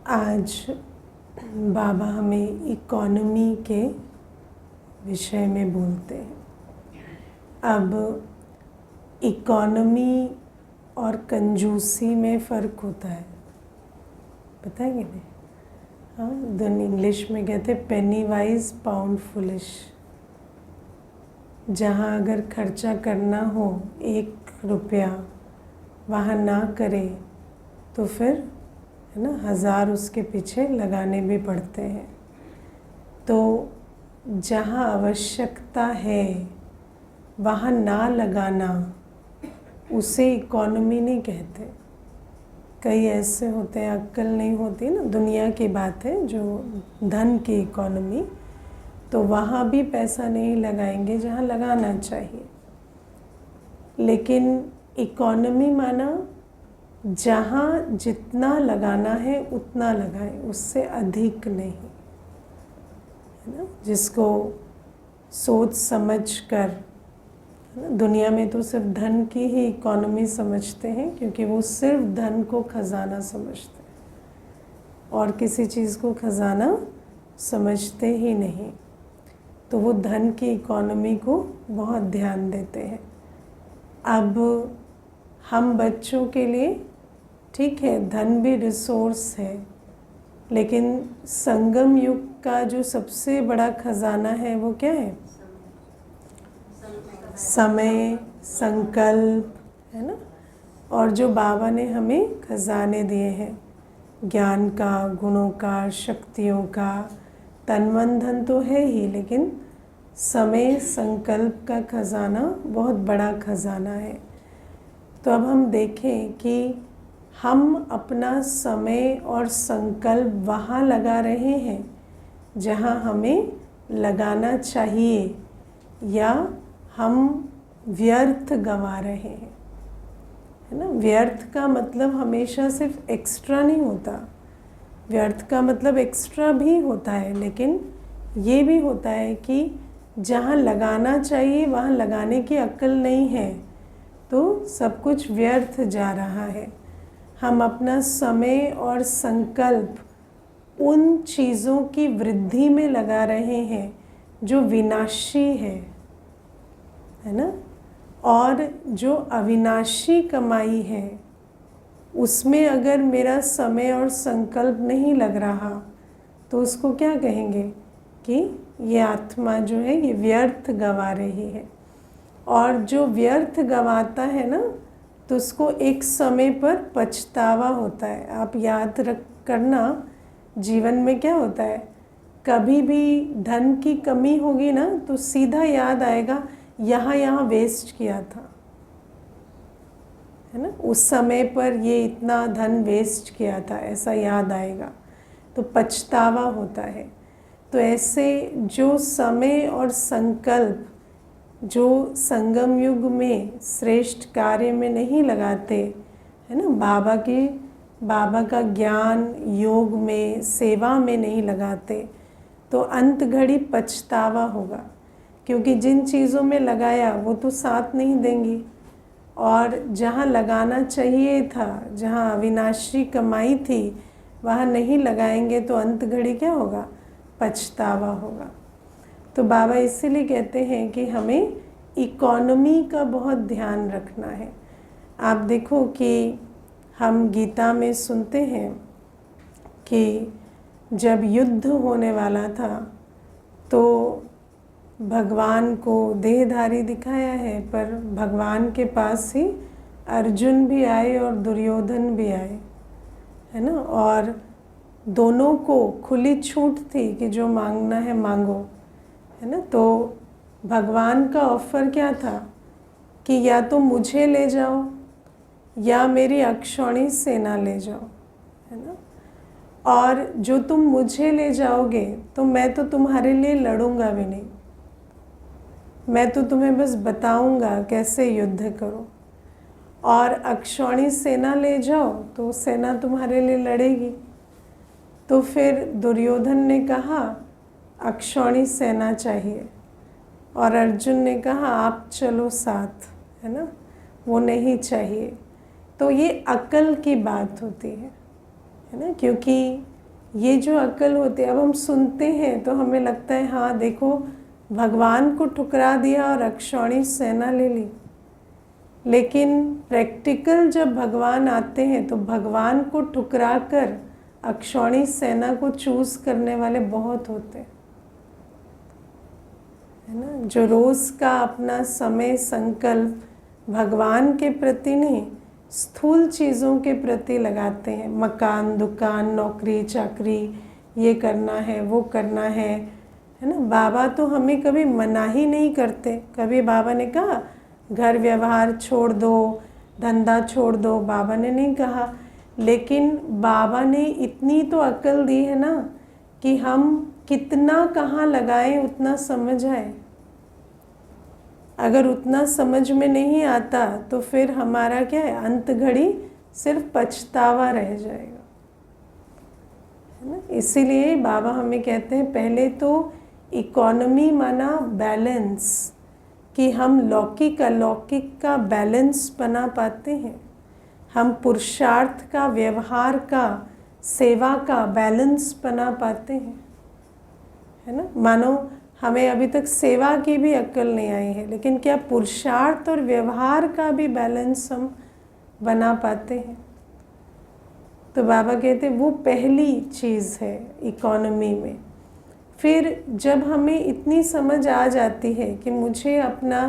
आज बाबा हमें इकोनॉमी के विषय में बोलते हैं। अब इकोनॉमी और कंजूसी में फ़र्क होता है, पता है कि नहीं? हाँ, दिन इंग्लिश में कहते हैं पेनी वाइज पाउंड फुलिश। जहाँ अगर खर्चा करना हो 1 रुपया वहाँ ना करे तो फिर है ना 1000 उसके पीछे लगाने भी पड़ते हैं। तो जहाँ आवश्यकता है वहाँ ना लगाना उसे इकोनॉमी नहीं कहते। कई ऐसे होते हैं, अक्ल नहीं होती ना, दुनिया की बात है, जो धन की इकोनॉमी, तो वहाँ भी पैसा नहीं लगाएंगे जहाँ लगाना चाहिए। लेकिन इकोनॉमी माना जहाँ जितना लगाना है उतना लगाएं, उससे अधिक नहीं, है ना। जिसको सोच समझ कर, दुनिया में तो सिर्फ धन की ही इकोनॉमी समझते हैं, क्योंकि वो सिर्फ धन को खजाना समझते हैं और किसी चीज़ को खजाना समझते ही नहीं। तो वो धन की इकोनॉमी को बहुत ध्यान देते हैं। अब हम बच्चों के लिए ठीक है, धन भी रिसोर्स है, लेकिन संगम युग का जो सबसे बड़ा खजाना है वो क्या है? समय, संकल्प, है ना। और जो बाबा ने हमें खजाने दिए हैं, ज्ञान का, गुणों का, शक्तियों का, तन मन धन तो है ही, लेकिन समय संकल्प का खजाना बहुत बड़ा खजाना है। तो अब हम देखें कि हम अपना समय और संकल्प वहाँ लगा रहे हैं जहाँ हमें लगाना चाहिए, या हम व्यर्थ गंवा रहे हैं, है ना। व्यर्थ का मतलब हमेशा सिर्फ एक्स्ट्रा नहीं होता, व्यर्थ का मतलब एक्स्ट्रा भी होता है, लेकिन ये भी होता है कि जहाँ लगाना चाहिए वहाँ लगाने की अक्ल नहीं है, तो सब कुछ व्यर्थ जा रहा है। हम अपना समय और संकल्प उन चीज़ों की वृद्धि में लगा रहे हैं जो विनाशी है ना। और जो अविनाशी कमाई है उसमें अगर मेरा समय और संकल्प नहीं लग रहा तो उसको क्या कहेंगे कि ये आत्मा जो है ये व्यर्थ गंवा रही है। और जो व्यर्थ गंवाता है ना, तो उसको एक समय पर पछतावा होता है। आप याद रख करना, जीवन में क्या होता है, कभी भी धन की कमी होगी ना तो सीधा याद आएगा यहाँ वेस्ट किया था, है ना, उस समय पर ये इतना धन वेस्ट किया था, ऐसा याद आएगा, तो पछतावा होता है। तो ऐसे जो समय और संकल्प जो संगम युग में श्रेष्ठ कार्य में नहीं लगाते, है ना, बाबा का ज्ञान योग में, सेवा में नहीं लगाते, तो अंत घड़ी पछतावा होगा, क्योंकि जिन चीज़ों में लगाया वो तो साथ नहीं देंगी, और जहाँ लगाना चाहिए था, जहाँ अविनाशी कमाई थी, वहाँ नहीं लगाएंगे तो अंत घड़ी क्या होगा? पछतावा होगा। तो बाबा इसीलिए कहते हैं कि हमें इकोनॉमी का बहुत ध्यान रखना है। आप देखो कि हम गीता में सुनते हैं कि जब युद्ध होने वाला था तो भगवान को देहधारी दिखाया है, पर भगवान के पास ही अर्जुन भी आए और दुर्योधन भी आए, है ना। और दोनों को खुली छूट थी कि जो मांगना है मांगो, है ना। तो भगवान का ऑफ़र क्या था कि या तो मुझे ले जाओ या मेरी अक्षौणी सेना ले जाओ, है ना। और जो तुम मुझे ले जाओगे तो मैं तो तुम्हारे लिए लड़ूंगा भी नहीं, मैं तो तुम्हें बस बताऊंगा कैसे युद्ध करो। और अक्षौणी सेना ले जाओ तो सेना तुम्हारे लिए लड़ेगी। तो फिर दुर्योधन ने कहा अक्षौणी सेना चाहिए, और अर्जुन ने कहा आप चलो साथ, है ना, वो नहीं चाहिए। तो ये अकल की बात होती है ना, क्योंकि ये जो अक्ल होती है, अब हम सुनते हैं तो हमें लगता है हाँ देखो भगवान को ठुकरा दिया और अक्षौणी सेना ले ली। लेकिन प्रैक्टिकल जब भगवान आते हैं तो भगवान को ठुकरा कर अक्षौणी सेना को चूज करने वाले बहुत होते हैं, है ना। जो रोज का अपना समय संकल्प भगवान के प्रति नहीं, स्थूल चीज़ों के प्रति लगाते हैं, मकान, दुकान, नौकरी चाकरी, ये करना है वो करना है ना। बाबा तो हमें कभी मना ही नहीं करते। कभी बाबा ने कहा घर व्यवहार छोड़ दो, धंधा छोड़ दो, बाबा ने नहीं कहा। लेकिन बाबा ने इतनी तो अक्ल दी है ना कि हम कितना कहाँ लगाएं उतना समझ आए। अगर उतना समझ में नहीं आता तो फिर हमारा क्या है, अंत घड़ी सिर्फ पछतावा रह जाएगा, है ना। इसीलिए बाबा हमें कहते हैं पहले तो इकोनॉमी माना बैलेंस, कि हम लौकिक अलौकिक का बैलेंस बना पाते हैं, हम पुरुषार्थ का, व्यवहार का, सेवा का बैलेंस बना पाते हैं, है ना। मानो हमें अभी तक सेवा की भी अक्ल नहीं आई है, लेकिन क्या पुरुषार्थ और व्यवहार का भी बैलेंस हम बना पाते हैं। तो बाबा कहते हैं वो पहली चीज़ है इकोनॉमी में। फिर जब हमें इतनी समझ आ जाती है कि मुझे अपना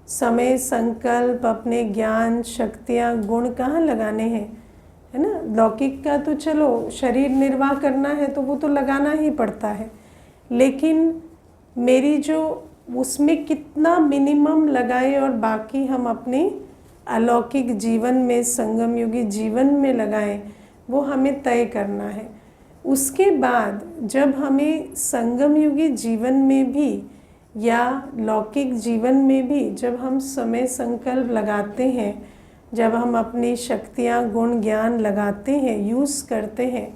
समय संकल्प, अपने ज्ञान शक्तियाँ गुण कहाँ लगाने हैं, है ना। लौकिक का तो चलो शरीर निर्वाह करना है तो वो तो लगाना ही पड़ता है, लेकिन मेरी जो उसमें कितना मिनिमम लगाए और बाकी हम अपने अलौकिक जीवन में, संगम युगी जीवन में लगाएं, वो हमें तय करना है। उसके बाद जब हमें संगम युगी जीवन में भी या लौकिक जीवन में भी जब हम समय संकल्प लगाते हैं, जब हम अपनी शक्तियाँ गुण ज्ञान लगाते हैं, यूज़ करते हैं,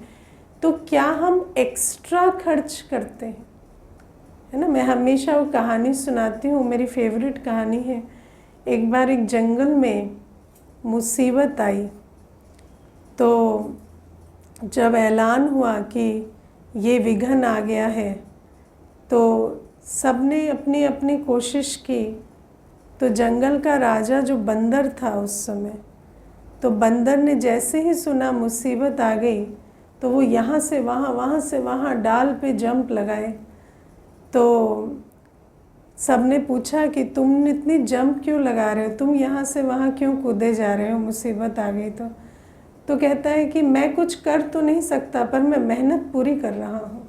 तो क्या हम एक्स्ट्रा खर्च करते हैं, है ना। मैं हमेशा वो कहानी सुनाती हूँ, मेरी फेवरेट कहानी है। एक बार एक जंगल में मुसीबत आई, तो जब ऐलान हुआ कि ये विघन आ गया है तो सबने अपनी अपनी कोशिश की। तो जंगल का राजा जो बंदर था उस समय, तो बंदर ने जैसे ही सुना मुसीबत आ गई तो वो यहाँ से वहाँ, वहाँ से वहाँ डाल पे जंप लगाए। तो सबने पूछा कि तुम इतनी जंप क्यों लगा रहे हो, तुम यहाँ से वहाँ क्यों कूदे जा रहे हो, मुसीबत आ गई तो कहता है कि मैं कुछ कर तो नहीं सकता पर मैं मेहनत पूरी कर रहा हूँ,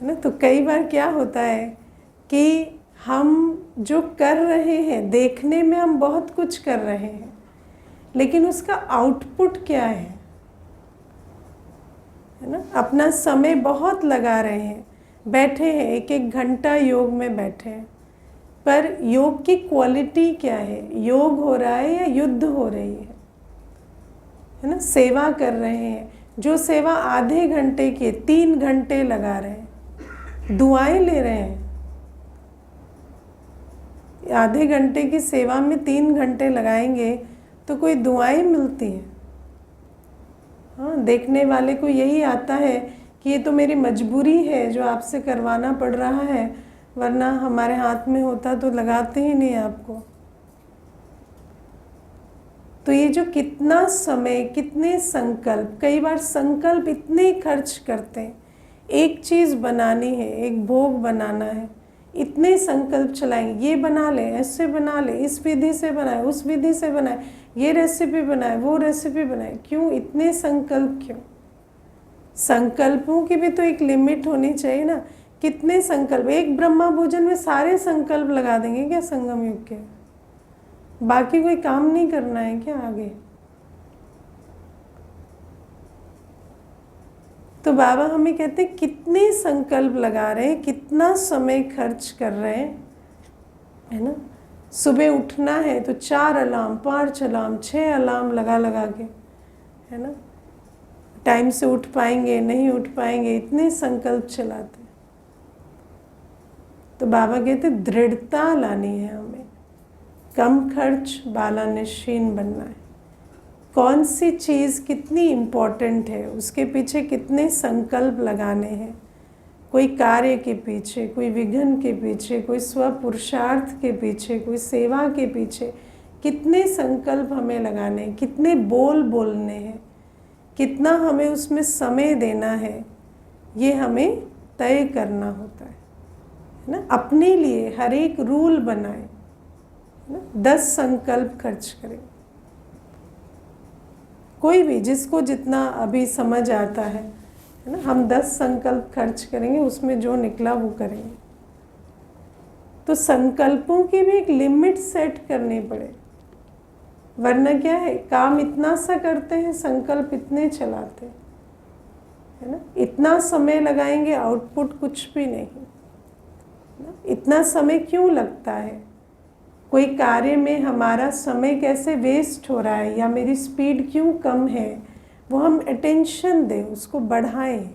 है ना। तो कई बार क्या होता है कि हम जो कर रहे हैं, देखने में हम बहुत कुछ कर रहे हैं, लेकिन उसका आउटपुट क्या है ना। अपना समय बहुत लगा रहे हैं, बैठे हैं, एक एक घंटा योग में बैठे हैं, पर योग की क्वालिटी क्या है, योग हो रहा है या युद्ध हो रही है ना। सेवा कर रहे हैं, जो सेवा आधे घंटे की 3 घंटे लगा रहे हैं, दुआएं ले रहे हैं। आधे घंटे की सेवा में 3 घंटे लगाएंगे तो कोई दुआएं मिलती हैं। हाँ, देखने वाले को यही आता है कि ये तो मेरी मजबूरी है जो आपसे करवाना पड़ रहा है, वरना हमारे हाथ में होता तो लगाते ही नहीं आपको। तो ये जो कितना समय, कितने संकल्प, कई बार संकल्प इतने खर्च करते हैं, एक चीज़ बनानी है, एक भोग बनाना है, इतने संकल्प चलाएंगे, ये बना ले, ऐसे बना ले, इस विधि से बनाए, उस विधि से बनाए, ये रेसिपी बनाए, वो रेसिपी बनाए। क्यों इतने संकल्प, क्यों? संकल्पों की भी तो एक लिमिट होनी चाहिए ना। कितने संकल्प, एक ब्रह्मा भोजन में सारे संकल्प लगा देंगे क्या संगम युग के? बाकी कोई काम नहीं करना है क्या आगे? तो बाबा हमें कहते हैं कितने संकल्प लगा रहे हैं, कितना समय खर्च कर रहे हैं, है ना। सुबह उठना है तो 4 अलार्म, 5 अलार्म, 6 अलार्म लगा लगा के, है ना। टाइम से उठ पाएंगे नहीं उठ पाएंगे, इतने संकल्प चलाते। तो बाबा कहते दृढ़ता लानी है हमें, कम खर्च वाला निश्चीन बनना है। कौन सी चीज़ कितनी इम्पोर्टेंट है, उसके पीछे कितने संकल्प लगाने हैं, कोई कार्य के पीछे, कोई विघ्न के पीछे, कोई स्वपुरुषार्थ के पीछे, कोई सेवा के पीछे कितने संकल्प हमें लगाने हैं, कितने बोल बोलने हैं, कितना हमें उसमें समय देना है, ये हमें तय करना होता है ना। अपने लिए हर एक रूल बनाए ना, 10 संकल्प खर्च करें। कोई भी जिसको जितना अभी समझ आता है ना, हम 10 संकल्प खर्च करेंगे, उसमें जो निकला वो करेंगे। तो संकल्पों की भी एक लिमिट सेट करनी पड़े, वरना क्या है, काम इतना सा करते हैं, संकल्प इतने चलाते हैं, है ना। इतना समय लगाएंगे, आउटपुट कुछ भी नहीं ना। इतना समय क्यों लगता है, कोई कार्य में हमारा समय कैसे वेस्ट हो रहा है, या मेरी स्पीड क्यों कम है, वो हम अटेंशन दें, उसको बढ़ाएं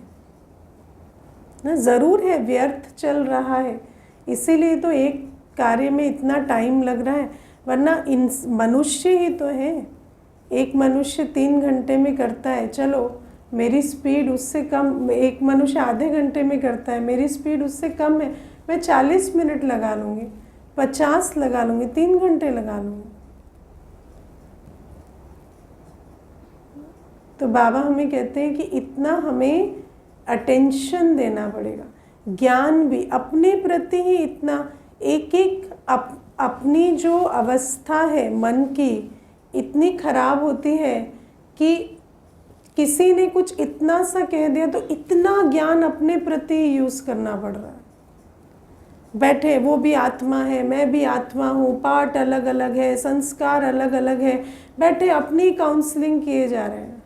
ना। ज़रूर है व्यर्थ चल रहा है, इसीलिए तो एक कार्य में इतना टाइम लग रहा है, वरना इन मनुष्य ही तो है। एक मनुष्य 3 घंटे में करता है, चलो मेरी स्पीड उससे कम, एक मनुष्य आधे घंटे में करता है, मेरी स्पीड उससे कम है, मैं 40 मिनट लगा लूँगी, 50 लगा लूँगी, 3 घंटे लगा लूँगी। तो बाबा हमें कहते हैं कि इतना हमें अटेंशन देना पड़ेगा। ज्ञान भी अपने प्रति ही इतना, एक एक अपनी जो अवस्था है मन की इतनी खराब होती है कि किसी ने कुछ इतना सा कह दिया तो इतना ज्ञान अपने प्रति यूज़ करना पड़ रहा है। बैठे, वो भी आत्मा है, मैं भी आत्मा हूँ, पार्ट अलग अलग है, संस्कार अलग अलग है, बैठे अपनी काउंसलिंग किए जा रहे हैं,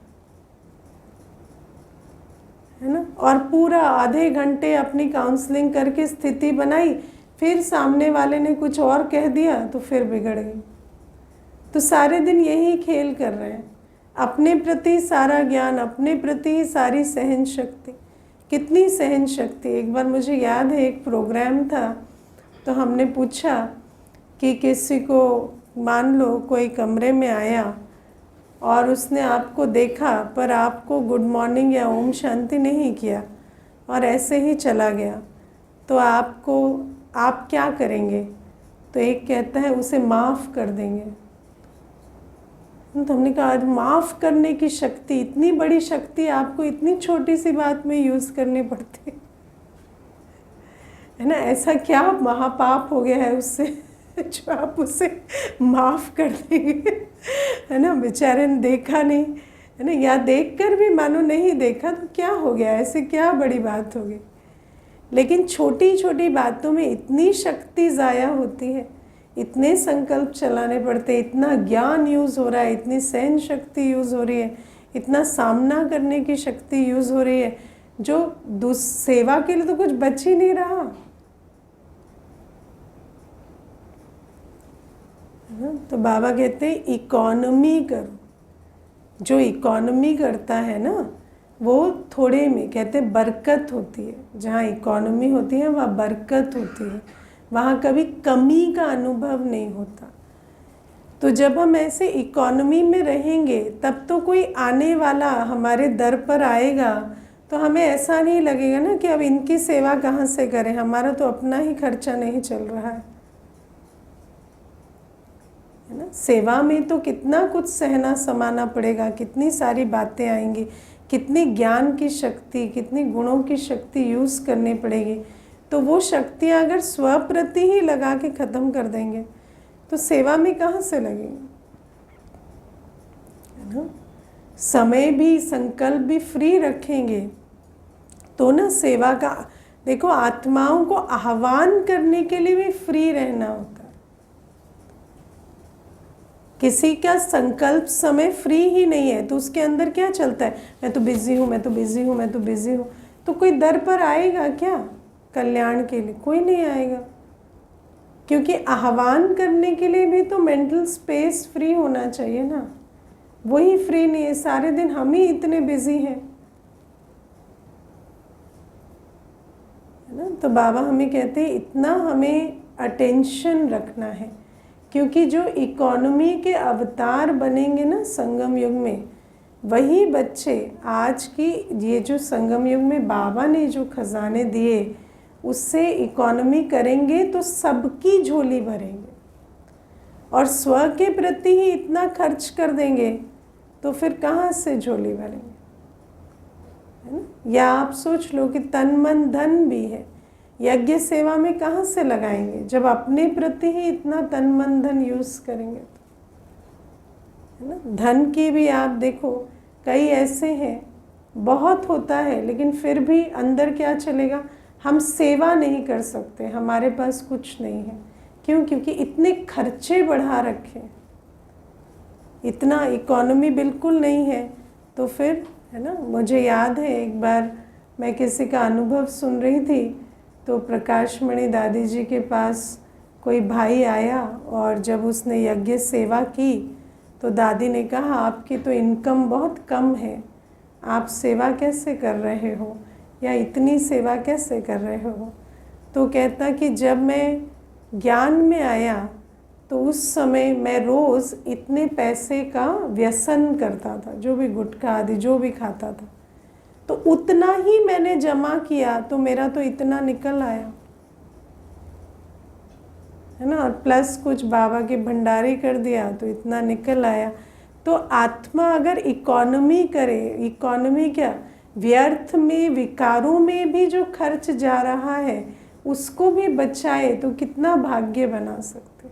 है ना। और पूरा आधे घंटे अपनी काउंसलिंग करके स्थिति बनाई, फिर सामने वाले ने कुछ और कह दिया तो फिर बिगड़ गई। तो सारे दिन यही खेल कर रहे हैं, अपने प्रति सारा ज्ञान, अपने प्रति सारी सहन शक्ति। कितनी सहन शक्ति। एक बार मुझे याद है, एक प्रोग्राम था, तो हमने पूछा कि किसी को, मान लो कोई कमरे में आया और उसने आपको देखा पर आपको गुड मॉर्निंग या ओम शांति नहीं किया और ऐसे ही चला गया, तो आप क्या करेंगे। तो एक कहता है उसे माफ़ कर देंगे। तो हमने कहा माफ़ करने की शक्ति, इतनी बड़ी शक्ति आपको इतनी छोटी सी बात में यूज़ करनी पड़ती है ना। ऐसा क्या महापाप हो गया है उससे जो आप उसे माफ़ कर देंगे, है ना। बेचारे ने देखा नहीं, है ना, या देखकर भी मानो नहीं देखा तो क्या हो गया, ऐसे क्या बड़ी बात होगी। लेकिन छोटी छोटी बातों में इतनी शक्ति ज़ाया होती है, इतने संकल्प चलाने पड़ते, इतना ज्ञान यूज़ हो रहा है, इतनी सहन शक्ति यूज़ हो रही है, इतना सामना करने की शक्ति यूज़ हो रही है, जो सेवा के लिए तो कुछ बच ही नहीं रहा। तो बाबा कहते हैं इकोनॉमी करो। जो इकोनॉमी करता है ना, वो थोड़े में, कहते हैं बरकत होती है। जहाँ इकोनॉमी होती है वहाँ बरकत होती है, वहाँ कभी कमी का अनुभव नहीं होता। तो जब हम ऐसे इकोनॉमी में रहेंगे, तब तो कोई आने वाला हमारे दर पर आएगा तो हमें ऐसा नहीं लगेगा ना कि अब इनकी सेवा कहाँ से करें, हमारा तो अपना ही खर्चा नहीं चल रहा है ना। सेवा में तो कितना कुछ सहना समाना पड़ेगा, कितनी सारी बातें आएंगी, कितनी ज्ञान की शक्ति, कितनी गुणों की शक्ति यूज़ करनी पड़ेगी। तो वो शक्तियाँ अगर स्वप्रति ही लगा के ख़त्म कर देंगे तो सेवा में कहाँ से लगेंगे, है ना। समय भी, संकल्प भी फ्री रखेंगे तो ना सेवा का, देखो आत्माओं को आह्वान करने के लिए भी फ्री रहना होता है। किसी का संकल्प समय फ्री ही नहीं है तो उसके अंदर क्या चलता है, मैं तो बिज़ी हूँ, मैं तो बिज़ी हूँ, मैं तो बिज़ी हूँ। तो कोई दर पर आएगा क्या कल्याण के लिए? कोई नहीं आएगा, क्योंकि आह्वान करने के लिए भी तो मेंटल स्पेस फ्री होना चाहिए ना। वही फ्री नहीं है, सारे दिन हम ही इतने बिज़ी हैं, है ना। तो बाबा हमें कहते हैं इतना हमें अटेंशन रखना है क्योंकि जो इकोनॉमी के अवतार बनेंगे ना संगम युग में, वही बच्चे आज की ये जो संगम युग में बाबा ने जो खजाने दिए उससे इकोनॉमी करेंगे तो सबकी झोली भरेंगे, और स्व के प्रति ही इतना खर्च कर देंगे तो फिर कहाँ से झोली भरेंगे, है ना। या आप सोच लो कि तन मन धन भी है, यज्ञ सेवा में कहाँ से लगाएंगे जब अपने प्रति ही इतना तन मन धन यूज़ करेंगे तो, है ना। धन की भी आप देखो कई ऐसे हैं, बहुत होता है लेकिन फिर भी अंदर क्या चलेगा, हम सेवा नहीं कर सकते, हमारे पास कुछ नहीं है। क्यों? क्योंकि इतने खर्चे बढ़ा रखे, इतना इकोनॉमी बिल्कुल नहीं है। तो फिर, है ना, मुझे याद है एक बार मैं किसी का अनुभव सुन रही थी, तो प्रकाश मणि दादी जी के पास कोई भाई आया और जब उसने यज्ञ सेवा की तो दादी ने कहा आपकी तो इनकम बहुत कम है, आप सेवा कैसे कर रहे हो, या इतनी सेवा कैसे कर रहे हो। तो कहता कि जब मैं ज्ञान में आया तो उस समय मैं रोज़ इतने पैसे का व्यसन करता था, जो भी गुटखा आदि जो भी खाता था, तो उतना ही मैंने जमा किया तो मेरा तो इतना निकल आया, है ना, और प्लस कुछ बाबा के भंडारे कर दिया तो इतना निकल आया। तो आत्मा अगर इकोनॉमी करे, इकोनॉमी क्या, व्यर्थ में विकारों में भी जो खर्च जा रहा है उसको भी बचाए तो कितना भाग्य बना सकते।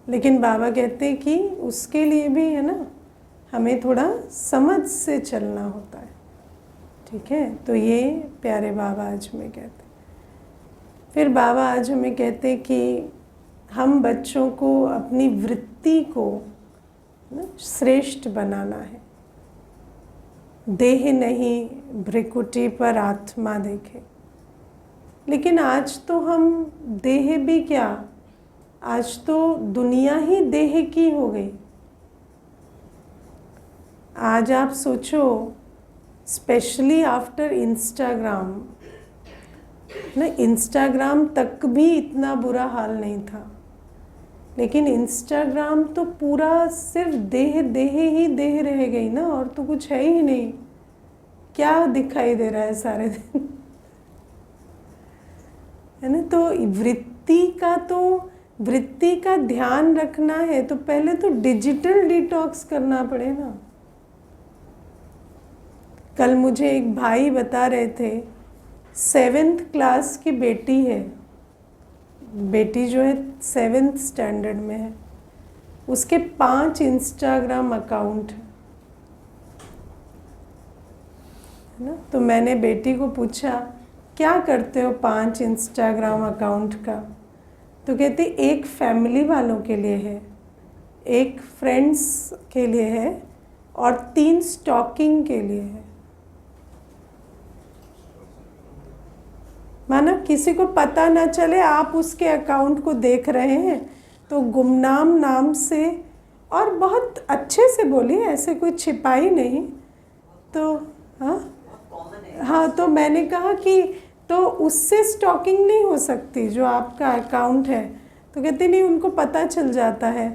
लेकिन बाबा कहते हैं कि उसके लिए भी, है ना, हमें थोड़ा समझ से चलना होता है। ठीक है, तो ये प्यारे बाबा आज हमें कहते हैं। फिर बाबा आज हमें कहते कि हम बच्चों को अपनी वृत्ति को श्रेष्ठ बनाना है। देह नहीं भ्रिकुटी पर आत्मा देखे। लेकिन आज तो हम देह भी क्या, आज तो दुनिया ही देह की हो गई। आज आप सोचो, स्पेशली आफ्टर इंस्टाग्राम, ना, इंस्टाग्राम तक भी इतना बुरा हाल नहीं था, लेकिन इंस्टाग्राम तो पूरा सिर्फ देह देह ही देह रह गई ना, और तो कुछ है ही नहीं। क्या दिखाई दे रहा है सारे दिन, है ना। तो वृत्ति का ध्यान रखना है तो पहले तो डिजिटल डिटॉक्स करना पड़े ना। कल मुझे एक भाई बता रहे थे, 7th क्लास की बेटी है, बेटी जो है 7th स्टैंडर्ड में है, उसके 5 इंस्टाग्राम अकाउंट है ना। तो मैंने बेटी को पूछा क्या करते हो 5 इंस्टाग्राम अकाउंट का, तो कहती एक फैमिली वालों के लिए है, एक फ्रेंड्स के लिए है, और 3 स्टॉकिंग के लिए है। माना किसी को पता ना चले आप उसके अकाउंट को देख रहे हैं, तो गुमनाम नाम से, और बहुत अच्छे से बोली, ऐसे कोई छिपाई नहीं। तो हाँ, तो मैंने कहा कि तो उससे स्टॉकिंग नहीं हो सकती जो आपका अकाउंट है, तो कहती नहीं उनको पता चल जाता है।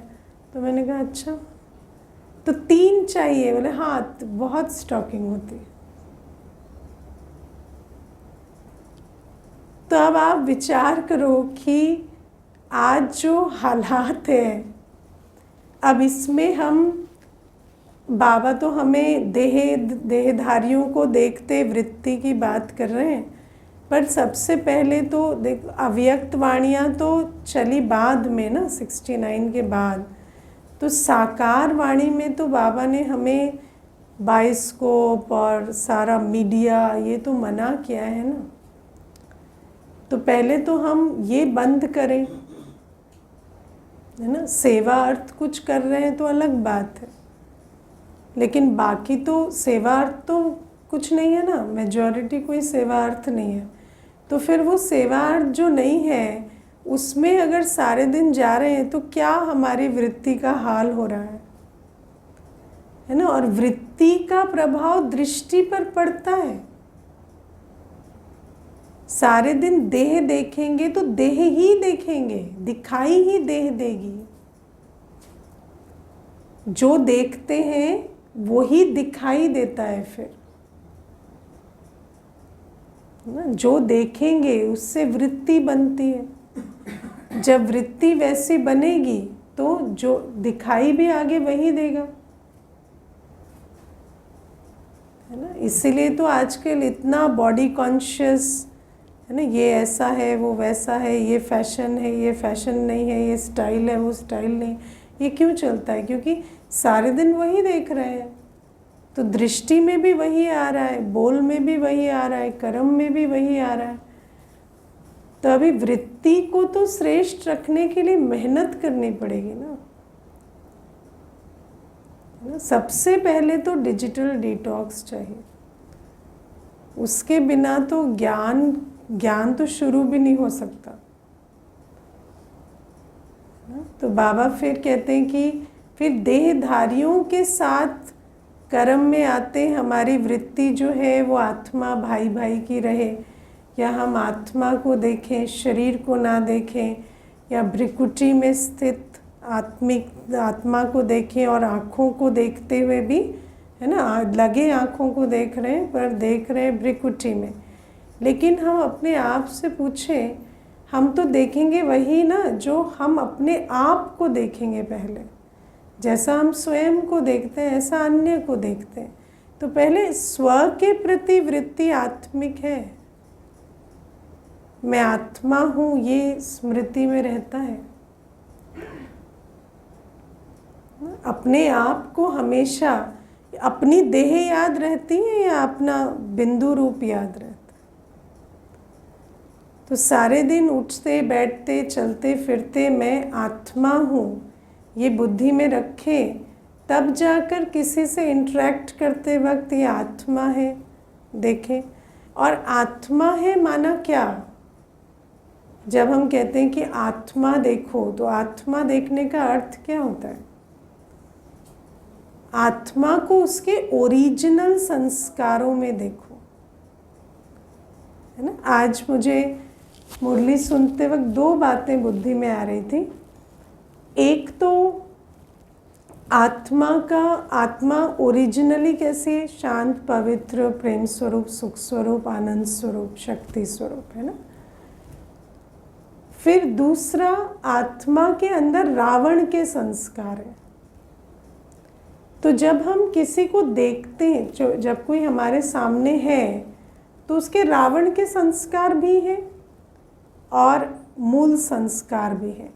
तो मैंने कहा अच्छा, तो 3 चाहिए, बोले हाँ तो बहुत स्टॉकिंग होती है। तो अब आप विचार करो कि आज जो हालात है, अब इसमें हम, बाबा तो हमें देहधारियों को देखते वृत्ति की बात कर रहे हैं, पर सबसे पहले तो देख अव्यक्त वाणियाँ तो चली बाद में ना, 69 के बाद। तो साकार वाणी में तो बाबा ने हमें बायोस्कोप और सारा मीडिया ये तो मना किया है ना। तो पहले तो हम ये बंद करें, है ना। सेवा अर्थ कुछ कर रहे हैं तो अलग बात है, लेकिन बाकी तो सेवा अर्थ तो कुछ नहीं है ना, मेजॉरिटी कोई सेवा अर्थ नहीं है। तो फिर वो सेवा अर्थ जो नहीं है उसमें अगर सारे दिन जा रहे हैं तो क्या हमारी वृत्ति का हाल हो रहा है ना। और वृत्ति का प्रभाव दृष्टि पर पड़ता है। सारे दिन देह देखेंगे तो देह ही देखेंगे, दिखाई ही देह देगी। जो देखते हैं वो ही दिखाई देता है। फिर ना, जो देखेंगे उससे वृत्ति बनती है। जब वृत्ति वैसी बनेगी तो जो दिखाई भी आगे वही देगा, है ना। इसीलिए तो आजकल इतना बॉडी कॉन्शियस है ना, ये ऐसा है वो वैसा है, ये फैशन है ये फैशन नहीं है, ये स्टाइल है वो स्टाइल नहीं। ये क्यों चलता है? क्योंकि सारे दिन वही देख रहे हैं। तो दृष्टि में भी वही आ रहा है, बोल में भी वही आ रहा है, कर्म में भी वही आ रहा है। तो अभी वृत्ति को तो श्रेष्ठ रखने के लिए मेहनत करनी पड़ेगी ना। सबसे पहले तो डिजिटल डिटॉक्स चाहिए। उसके बिना तो ज्ञान तो शुरू भी नहीं हो सकता। तो बाबा फिर कहते हैं कि फिर देहधारियों के साथ कर्म में आते हमारी वृत्ति जो है वो आत्मा भाई भाई की रहे, या हम आत्मा को देखें शरीर को ना देखें, या भ्रिकुटी में स्थित आत्मा को देखें और आँखों को देखते हुए भी, है ना, लगे आँखों को देख रहे हैं पर देख रहे हैं भ्रिकुटी में। लेकिन हम अपने आप से पूछें, हम तो देखेंगे वही ना जो हम अपने आप को देखेंगे पहले। जैसा हम स्वयं को देखते हैं ऐसा अन्य को देखते हैं। तो पहले स्व के प्रति वृत्ति आत्मिक है, मैं आत्मा हूँ, ये स्मृति में रहता है। अपने आप को हमेशा अपनी देह याद रहती है या अपना बिंदु रूप याद रहता है? तो सारे दिन उठते बैठते चलते फिरते मैं आत्मा हूँ ये बुद्धि में रखें, तब जाकर किसी से इंटरेक्ट करते वक्त ये आत्मा है देखें। और आत्मा है माना क्या? जब हम कहते हैं कि आत्मा देखो, तो आत्मा देखने का अर्थ क्या होता है? आत्मा को उसके ओरिजिनल संस्कारों में देखो, है ना। आज मुझे मुरली सुनते वक्त दो बातें बुद्धि में आ रही थी। एक तो आत्मा ओरिजिनली कैसी है? शांत पवित्र प्रेम स्वरूप सुख स्वरूप आनंद स्वरूप शक्ति स्वरूप, है ना। फिर दूसरा, आत्मा के अंदर रावण के संस्कार है। तो जब हम किसी को देखते हैं, जब कोई हमारे सामने है, तो उसके रावण के संस्कार भी हैं और मूल संस्कार भी हैं।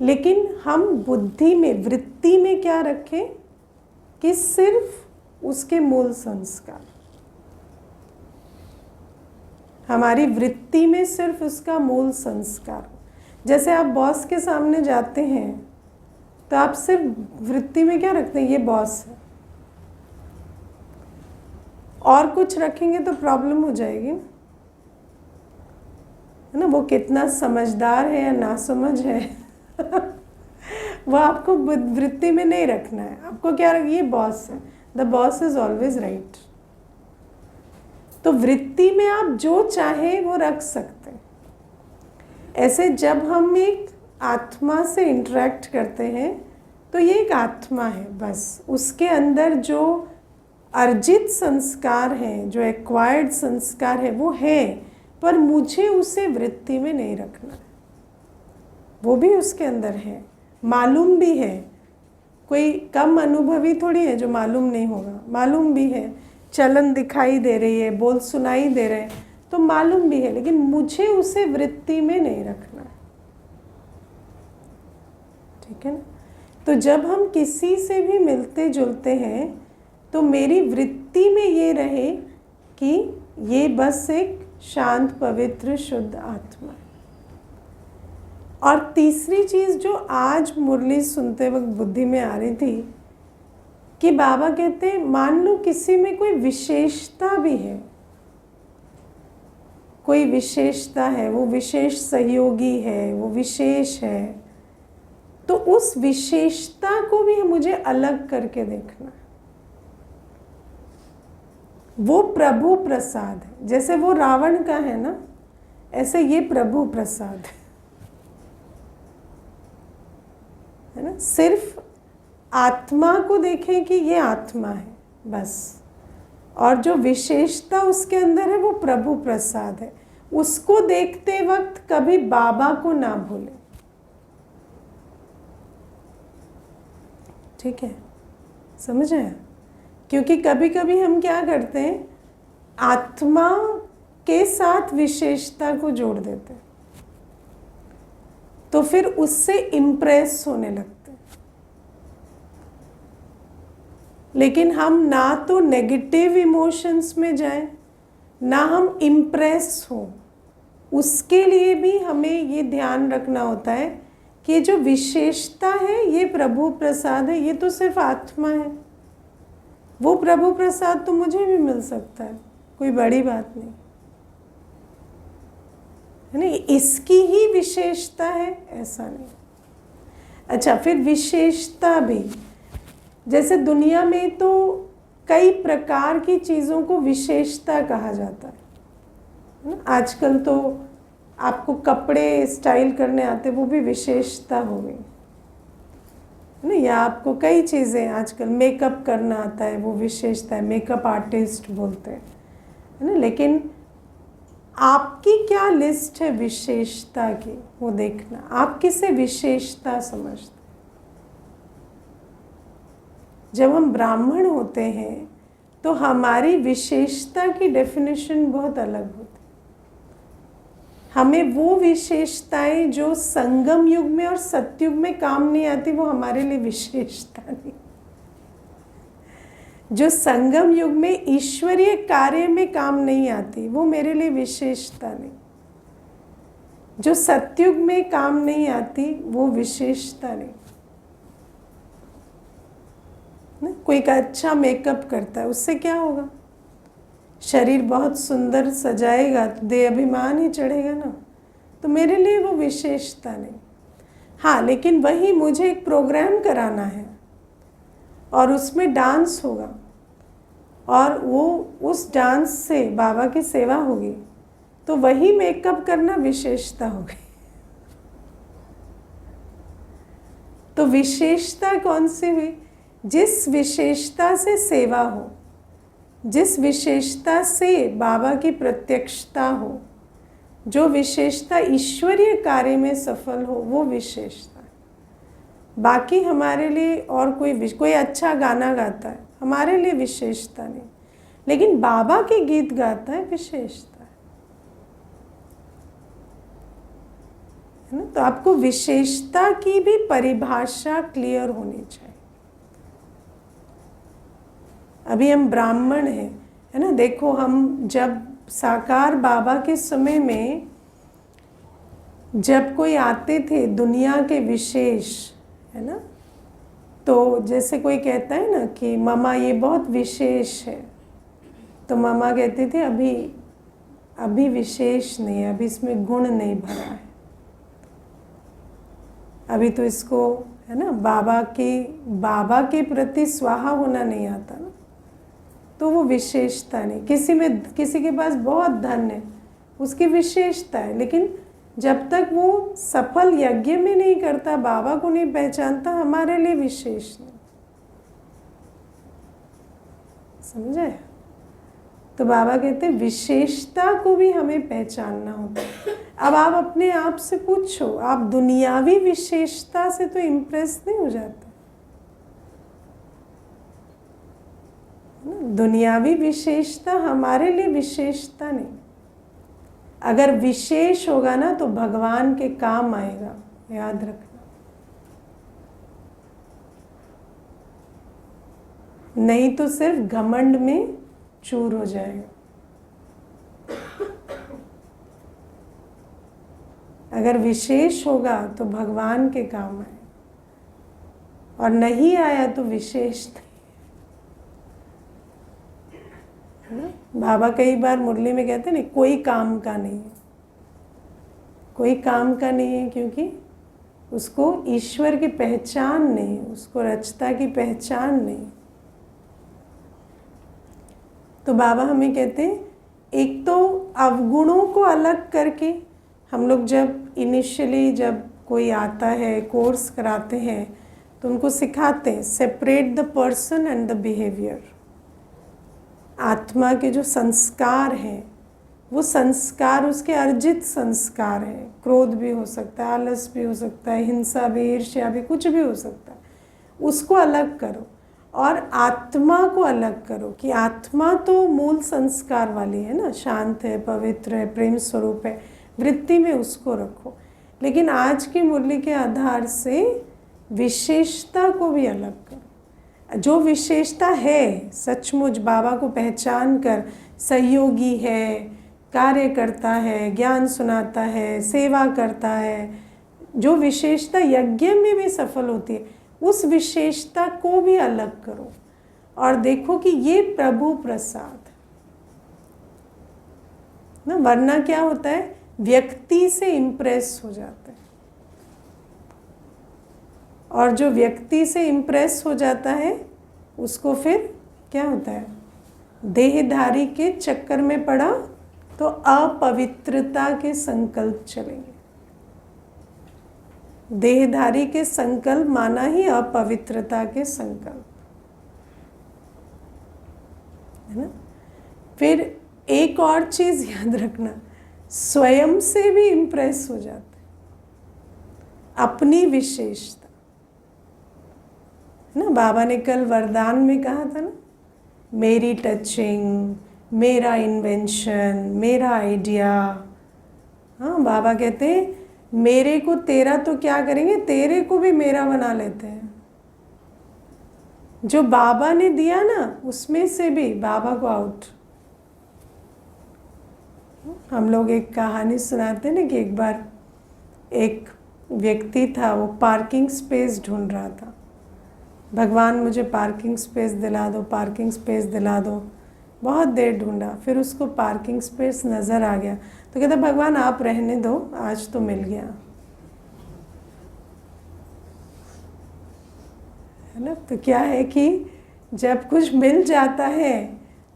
लेकिन हम बुद्धि में वृत्ति में क्या रखें कि सिर्फ उसके मूल संस्कार, हमारी वृत्ति में सिर्फ उसका मूल संस्कार। जैसे आप बॉस के सामने जाते हैं तो आप सिर्फ वृत्ति में क्या रखते हैं? ये बॉस है। और कुछ रखेंगे तो प्रॉब्लम हो जाएगी, है ना। वो कितना समझदार है या नासमझ है वो आपको वृत्ति में नहीं रखना है। आपको क्या रखना? ये बॉस है, the boss is always right. तो वृत्ति में आप जो चाहे वो रख सकते हैं। ऐसे जब हम एक आत्मा से इंटरेक्ट करते हैं तो ये एक आत्मा है, बस उसके अंदर जो अर्जित संस्कार हैं, जो एक्वायर्ड संस्कार है वो है, पर मुझे उसे वृत्ति में नहीं रखना है। वो भी उसके अंदर है, मालूम भी है। कोई कम अनुभवी थोड़ी है जो मालूम नहीं होगा, मालूम भी है। चलन दिखाई दे रही है, बोल सुनाई दे रहे हैं, तो मालूम भी है, लेकिन मुझे उसे वृत्ति में नहीं रखना है। ठीक है ना। तो जब हम किसी से भी मिलते जुलते हैं तो मेरी वृत्ति में ये रहे कि ये बस एक शांत पवित्र शुद्ध आत्मा है। और तीसरी चीज़ जो आज मुरली सुनते वक्त बुद्धि में आ रही थी कि बाबा कहते हैं, मान लो किसी में कोई विशेषता भी है, कोई विशेषता है, वो विशेष सहयोगी है, वो विशेष है, तो उस विशेषता को भी मुझे अलग करके देखना है। वो प्रभु प्रसाद है। जैसे वो रावण का है ना, ऐसे ये प्रभु प्रसाद है ना। सिर्फ आत्मा को देखें कि ये आत्मा है बस, और जो विशेषता उसके अंदर है वो प्रभु प्रसाद है। उसको देखते वक्त कभी बाबा को ना भूलें, ठीक है, समझ आया? क्योंकि कभी कभी हम क्या करते हैं, आत्मा के साथ विशेषता को जोड़ देते हैं, तो फिर उससे इम्प्रेस होने लगते हैं। लेकिन हम ना तो नेगेटिव इमोशंस में जाएं, ना हम इम्प्रेस हों। उसके लिए भी हमें ये ध्यान रखना होता है कि जो विशेषता है ये प्रभु प्रसाद है, ये तो सिर्फ आत्मा है। वो प्रभु प्रसाद तो मुझे भी मिल सकता है, कोई बड़ी बात नहीं है ना। इसकी ही विशेषता है ऐसा नहीं। अच्छा, फिर विशेषता भी, जैसे दुनिया में तो कई प्रकार की चीज़ों को विशेषता कहा जाता है ना। आजकल तो आपको कपड़े स्टाइल करने आते, वो भी विशेषता हो गई है ना। या आपको कई चीज़ें, आजकल मेकअप करना आता है, वो विशेषता है, मेकअप आर्टिस्ट बोलते हैं है ना। लेकिन आपकी क्या लिस्ट है विशेषता की, वो देखना आप किसे विशेषता समझते। जब हम ब्राह्मण होते हैं तो हमारी विशेषता की डेफिनेशन बहुत अलग होती है। हमें वो विशेषताएं जो संगम युग में और सतयुग में काम नहीं आती, वो हमारे लिए विशेषता नहीं। जो संगम युग में ईश्वरीय कार्य में काम नहीं आती, वो मेरे लिए विशेषता नहीं। जो सतयुग में काम नहीं आती, वो विशेषता नहीं ना। कोई का अच्छा मेकअप करता है, उससे क्या होगा? शरीर बहुत सुंदर सजाएगा तो देह अभिमान ही चढ़ेगा ना। तो मेरे लिए वो विशेषता नहीं। हाँ, लेकिन वही मुझे एक प्रोग्राम कराना है और उसमें डांस होगा और वो उस डांस से बाबा की सेवा होगी, तो वही मेकअप करना विशेषता होगी। तो विशेषता कौन सी हुई? जिस विशेषता से सेवा हो, जिस विशेषता से बाबा की प्रत्यक्षता हो, जो विशेषता ईश्वरीय कार्य में सफल हो, वो विशेषता है। बाकी हमारे लिए और कोई अच्छा गाना गाता है, हमारे लिए विशेषता नहीं। लेकिन बाबा के गीत गाता है, विशेषता है ना। तो आपको विशेषता की भी परिभाषा क्लियर होनी चाहिए। अभी हम ब्राह्मण हैं है ना। देखो, हम जब साकार बाबा के समय में जब कोई आते थे दुनिया के विशेष है ना, तो जैसे कोई कहता है ना कि मामा ये बहुत विशेष है, तो मामा कहते थे अभी विशेष नहीं है, अभी इसमें गुण नहीं भरा है, अभी तो इसको है ना बाबा के प्रति स्वाहा होना नहीं आता ना, तो वो विशेषता नहीं। किसी के पास बहुत धन है, उसकी विशेषता है, लेकिन जब तक वो सफल यज्ञ में नहीं करता, बाबा को नहीं पहचानता, हमारे लिए विशेष नहीं। समझे? तो बाबा कहते हैं विशेषता को भी हमें पहचानना होता है। अब आप अपने आप से पूछो, आप दुनियावी विशेषता से तो इम्प्रेस नहीं हो जाते। दुनियावी विशेषता हमारे लिए विशेषता नहीं। अगर विशेष होगा ना तो भगवान के काम आएगा, याद रखना। नहीं तो सिर्फ घमंड में चूर हो जाएगा। अगर विशेष होगा तो भगवान के काम आए, और नहीं आया तो विशेष नहीं। बाबा कई बार मुरली में कहते हैं ना, कोई काम का नहीं है, कोई काम का नहीं है, क्योंकि उसको ईश्वर की पहचान नहीं, उसको रचता की पहचान नहीं। तो बाबा हमें कहते हैं एक तो अवगुणों को अलग करके हम लोग जब इनिशियली जब कोई आता है कोर्स कराते हैं तो उनको सिखाते हैं separate the person and the behaviour. आत्मा के जो संस्कार हैं वो संस्कार उसके अर्जित संस्कार हैं। क्रोध भी हो सकता है, आलस भी हो सकता है, हिंसा भी, ईर्ष्या भी, कुछ भी हो सकता है। उसको अलग करो और आत्मा को अलग करो कि आत्मा तो मूल संस्कार वाली है ना, शांत है, पवित्र है, प्रेम स्वरूप है। वृत्ति में उसको रखो, लेकिन आज की मुरली के आधार से विशेषता को भी अलग करो। जो विशेषता है सचमुच बाबा को पहचान कर, सहयोगी है, कार्य करता है, ज्ञान सुनाता है, सेवा करता है, जो विशेषता यज्ञ में भी सफल होती है, उस विशेषता को भी अलग करो और देखो कि ये प्रभु प्रसाद ना। वरना क्या होता है, व्यक्ति से इम्प्रेस हो जाता है, और जो व्यक्ति से इम्प्रेस हो जाता है उसको फिर क्या होता है, देहधारी के चक्कर में पड़ा तो अपवित्रता के संकल्प चलेंगे। देहधारी के संकल्प माना ही अपवित्रता के संकल्प, है ना। फिर एक और चीज याद रखना, स्वयं से भी इम्प्रेस हो जाते, अपनी विशेषता, है ना। बाबा ने कल वरदान में कहा था ना, मेरी टचिंग, मेरा इन्वेंशन, मेरा आइडिया। हाँ, बाबा कहते हैं मेरे को तेरा तो क्या करेंगे, तेरे को भी मेरा बना लेते हैं। जो बाबा ने दिया ना उसमें से भी बाबा को आउट। हम लोग एक कहानी सुनाते ना कि एक बार एक व्यक्ति था, वो पार्किंग स्पेस ढूंढ रहा था। भगवान मुझे पार्किंग स्पेस दिला दो, पार्किंग स्पेस दिला दो। बहुत देर ढूंढा, फिर उसको पार्किंग स्पेस नज़र आ गया तो कहता भगवान आप रहने दो, आज तो मिल गया, है ना। तो क्या है कि जब कुछ मिल जाता है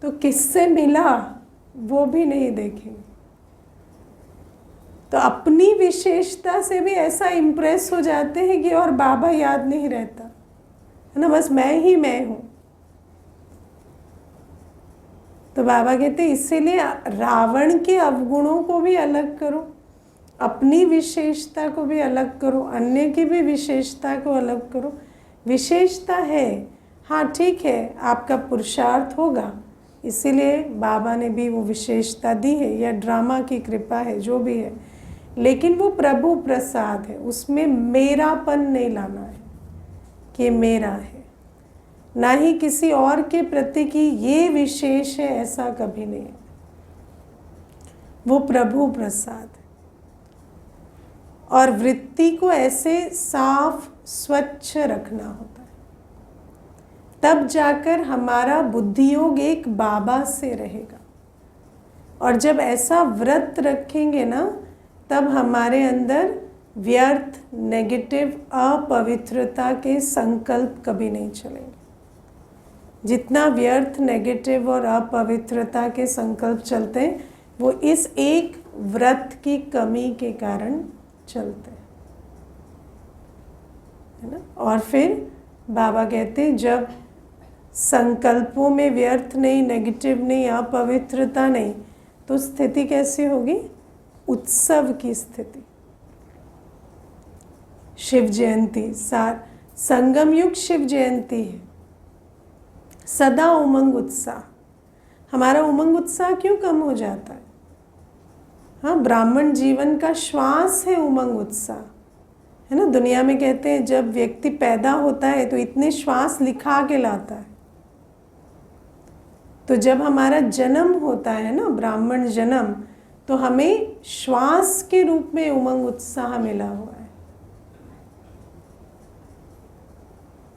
तो किससे मिला वो भी नहीं देखेंगे। तो अपनी विशेषता से भी ऐसा इम्प्रेस हो जाते हैं कि और बाबा याद नहीं रहता, है ना, बस मैं ही मैं हूँ। तो बाबा कहते इसीलिए रावण के अवगुणों को भी अलग करो, अपनी विशेषता को भी अलग करो, अन्य की भी विशेषता को अलग करो। विशेषता है, हाँ ठीक है, आपका पुरुषार्थ होगा, इसीलिए बाबा ने भी वो विशेषता दी है, या ड्रामा की कृपा है, जो भी है, लेकिन वो प्रभु प्रसाद है। उसमें मेरापन नहीं लाना है कि मेरा है, ना ही किसी और के प्रति की ये विशेष है, ऐसा कभी नहीं है। वो प्रभु प्रसाद है। और वृत्ति को ऐसे साफ स्वच्छ रखना होता है, तब जाकर हमारा बुद्धियोग एक बाबा से रहेगा। और जब ऐसा व्रत रखेंगे ना, तब हमारे अंदर व्यर्थ, नेगेटिव, अपवित्रता के संकल्प कभी नहीं चलेंगे। जितना व्यर्थ, नेगेटिव और अपवित्रता के संकल्प चलते हैं वो इस एक व्रत की कमी के कारण चलते हैं, है ना। और फिर बाबा कहते हैं जब संकल्पों में व्यर्थ नहीं, नेगेटिव नहीं, अपवित्रता नहीं, तो स्थिति कैसी होगी, उत्सव की स्थिति। शिव जयंती, संगम युग शिव जयंती है, सदा उमंग उत्साह। हमारा उमंग उत्साह क्यों कम हो जाता है? हाँ, ब्राह्मण जीवन का श्वास है उमंग उत्साह, है ना। दुनिया में कहते हैं जब व्यक्ति पैदा होता है तो इतने श्वास लिखा के लाता है। तो जब हमारा जन्म होता है ना, ब्राह्मण जन्म, तो हमें श्वास के रूप में उमंग उत्साह मिला हुआ है।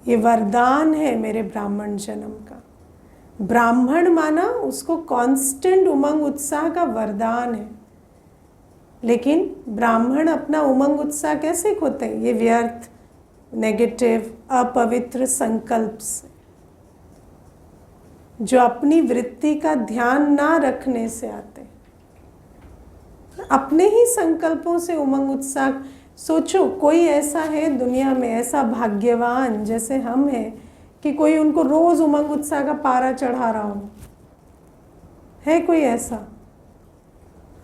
ये वरदान है मेरे ब्राह्मण जन्म का। ब्राह्मण माना उसको कांस्टेंट उमंग उत्साह का वरदान है। लेकिन ब्राह्मण अपना उमंग उत्साह कैसे खोते हैं? ये व्यर्थ, नेगेटिव, अपवित्र संकल्प से। जो अपनी वृत्ति का ध्यान ना रखने से आते हैं। अपने ही संकल्पों से उमंग उत्साह। सोचो कोई ऐसा है दुनिया में, ऐसा भाग्यवान जैसे हम हैं कि कोई उनको रोज उमंग उत्साह का पारा चढ़ा रहा हो? है कोई ऐसा?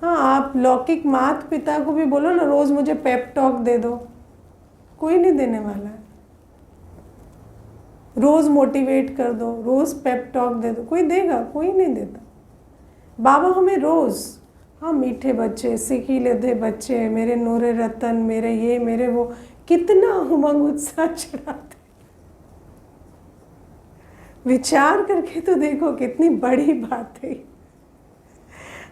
हाँ, आप लौकिक माता पिता को भी बोलो ना रोज मुझे पेप टॉक दे दो, कोई नहीं देने वाला है। रोज मोटिवेट कर दो, रोज पेप टॉक दे दो, कोई देगा? कोई नहीं देता। बाबा हमें रोज, हाँ, मीठे बच्चे, सीखीले थे बच्चे, मेरे नूरे रतन, मेरे ये मेरे वो, कितना उमंग उत्साह चढ़ाते। विचार करके तो देखो कितनी बड़ी बात है।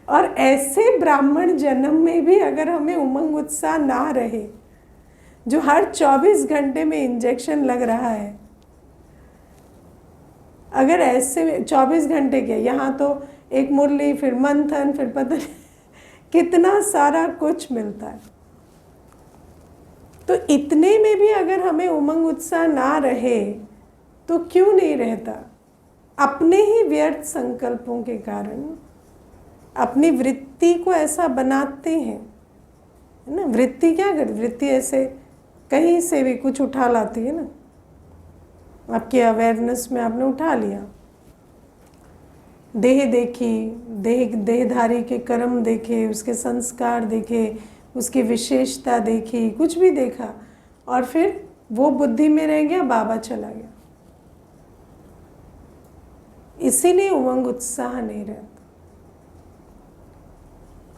और ऐसे ब्राह्मण जन्म में भी अगर हमें उमंग उत्साह ना रहे, जो हर 24 घंटे में इंजेक्शन लग रहा है, अगर ऐसे 24 घंटे के, यहाँ तो एक मुरली, फिर मंथन, फिर पता नहीं कितना सारा कुछ मिलता है, तो इतने में भी अगर हमें उमंग उत्साह ना रहे तो क्यों नहीं रहता? अपने ही व्यर्थ संकल्पों के कारण अपनी वृत्ति को ऐसा बनाते हैं, है ना। वृत्ति क्या कर, वृत्ति ऐसे कहीं से भी कुछ उठा लाती है ना। आपकी अवेयरनेस में आपने उठा लिया, देह देखी, देहधारी के कर्म देखे, उसके संस्कार देखे, उसकी विशेषता देखी, कुछ भी देखा, और फिर वो बुद्धि में रह गया, बाबा चला गया। इसीलिए उमंग उत्साह नहीं रहता।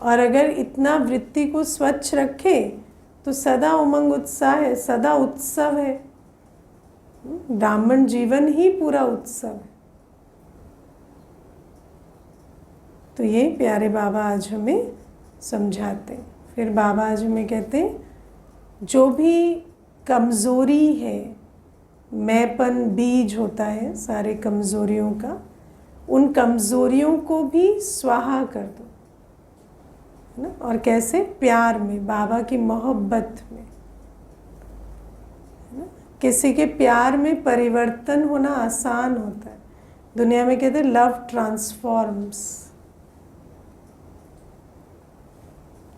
और अगर इतना वृत्ति को स्वच्छ रखे तो सदा उमंग उत्साह है, सदा उत्सव है। ब्राह्मण जीवन ही पूरा उत्सव है। तो ये प्यारे बाबा आज हमें समझाते हैं। फिर बाबा आज हमें कहते हैं, जो भी कमज़ोरी है, मैंपन बीज होता है सारे कमज़ोरियों का, उन कमज़ोरियों को भी स्वाहा कर दो, है ना। और कैसे? प्यार में, बाबा की मोहब्बत में, है ना। किसी के प्यार में परिवर्तन होना आसान होता है। दुनिया में कहते हैं लव ट्रांसफॉर्म्स।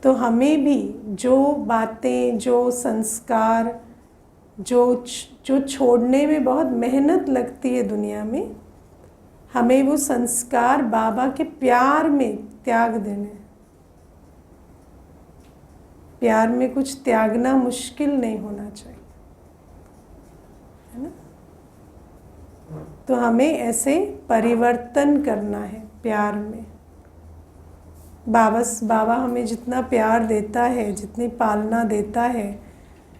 तो हमें भी जो बातें, जो संस्कार, जो छोड़ने में बहुत मेहनत लगती है दुनिया में, हमें वो संस्कार बाबा के प्यार में त्याग देने हैं। प्यार में कुछ त्यागना मुश्किल नहीं होना चाहिए, है ना। तो हमें ऐसे परिवर्तन करना है प्यार में। बाबा हमें जितना प्यार देता है, जितनी पालना देता है,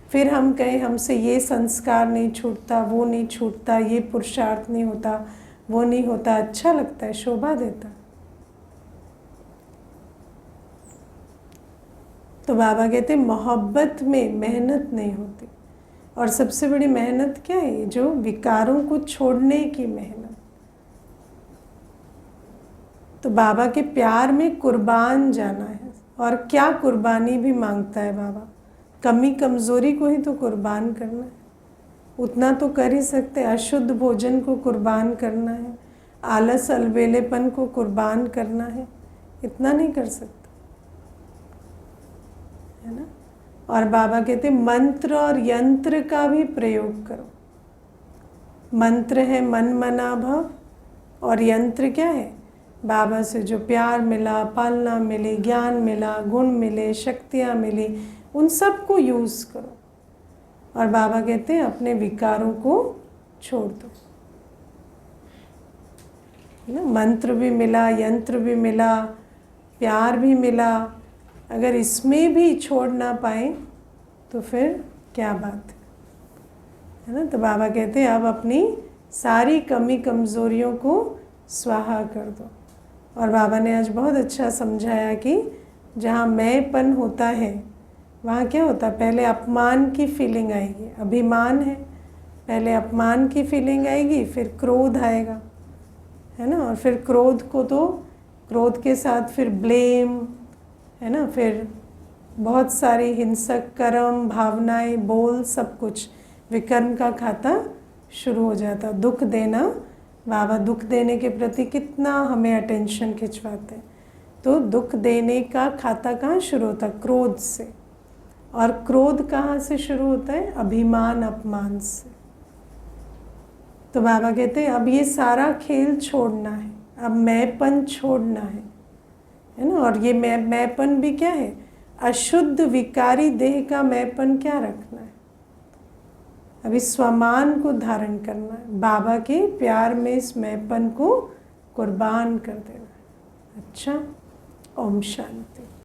फिर हम कहें हमसे ये संस्कार नहीं छूटता, वो नहीं छूटता, ये पुरुषार्थ नहीं होता, वो नहीं होता, अच्छा लगता है, शोभा देता। तो बाबा कहते मोहब्बत में मेहनत नहीं होती। और सबसे बड़ी मेहनत क्या है? जो विकारों को छोड़ने की मेहनत। तो बाबा के प्यार में कुर्बान जाना है। और क्या कुर्बानी भी मांगता है बाबा? कमी कमज़ोरी को ही तो कुर्बान करना है। उतना तो कर ही सकते हैं। अशुद्ध भोजन को कुर्बान करना है, आलस अलबेलेपन को कुर्बान करना है, इतना नहीं कर सकते, है ना। और बाबा कहते मंत्र और यंत्र का भी प्रयोग करो। मंत्र है मन मना भव, और यंत्र क्या है? बाबा से जो प्यार मिला, पालना मिली, ज्ञान मिला, गुण मिले, शक्तियाँ मिली, उन सब को यूज़ करो। और बाबा कहते हैं अपने विकारों को छोड़ दो, है ना। मंत्र भी मिला, यंत्र भी मिला, प्यार भी मिला, अगर इसमें भी छोड़ ना पाए तो फिर क्या बात है ना। तो बाबा कहते हैं अब अपनी सारी कमी कमज़ोरियों को स्वाहा कर दो। और बाबा ने आज बहुत अच्छा समझाया कि जहाँ मैंपन होता है वहाँ क्या होता है? पहले अपमान की फीलिंग आएगी, अभिमान है, पहले अपमान की फीलिंग आएगी, फिर क्रोध आएगा, है ना। और फिर क्रोध को तो क्रोध के साथ फिर ब्लेम, है ना, फिर बहुत सारी हिंसक कर्म, भावनाएं, बोल, सब कुछ विकर्म का खाता शुरू हो जाता, दुख देना बाबा दुख देने के प्रति कितना हमें अटेंशन खिंचवाते हैं। तो दुख देने का खाता कहाँ शुरू होता है? क्रोध से। और क्रोध कहाँ से शुरू होता है? अभिमान अपमान से। तो बाबा कहते हैं अब ये सारा खेल छोड़ना है, अब मैंपन छोड़ना है ना। और ये मैंपन भी क्या है? अशुद्ध विकारी देह का मैंपन क्या रखना है? अभी स्वमान को धारण करना है, बाबा के प्यार में इस मैंपन को कुर्बान कर देना है। अच्छा, ओम शांति।